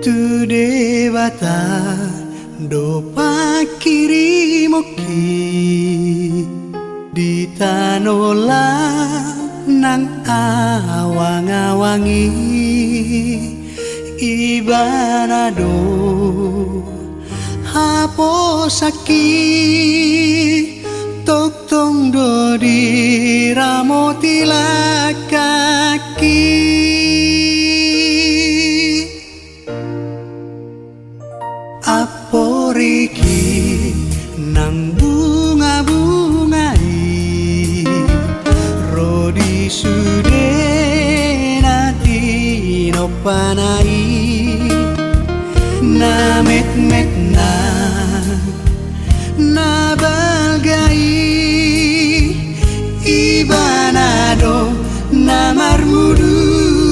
Tu dewata do pakiri moki di tanola nang awang-awangi ibanado haposaki toktong do diramoti lakaki aporiki nang bunga-bungai rodi sude nati no panai na met-met na balgai ibanado na marmudu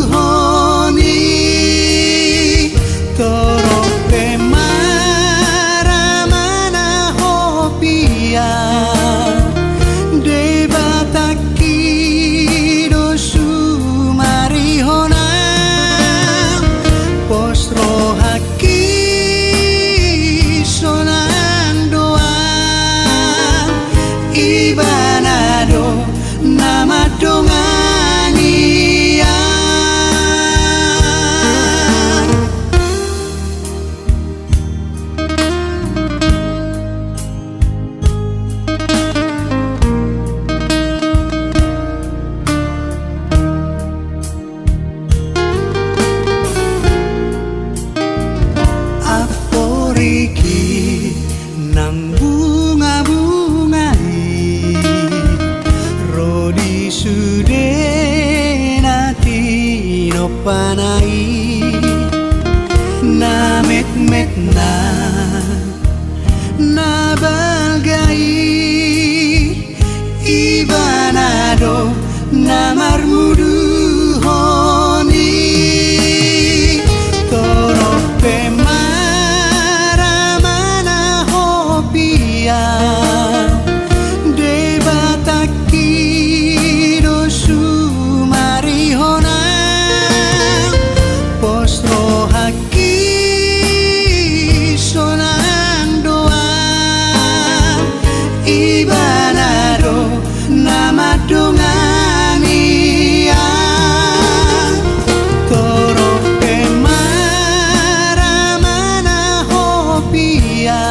honi torope maramana hopia debataki dosu marihona postro haki ibanado nama dongania aporiki nang sude nati no panai na met-met na balgai ibanado na marmudu honi torope maramana hopia ibanado nama dongania torope maramana hopia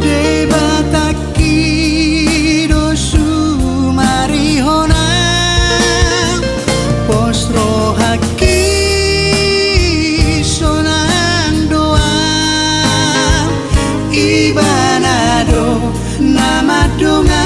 debataki dosu marihona postro haki ibanado nama dongania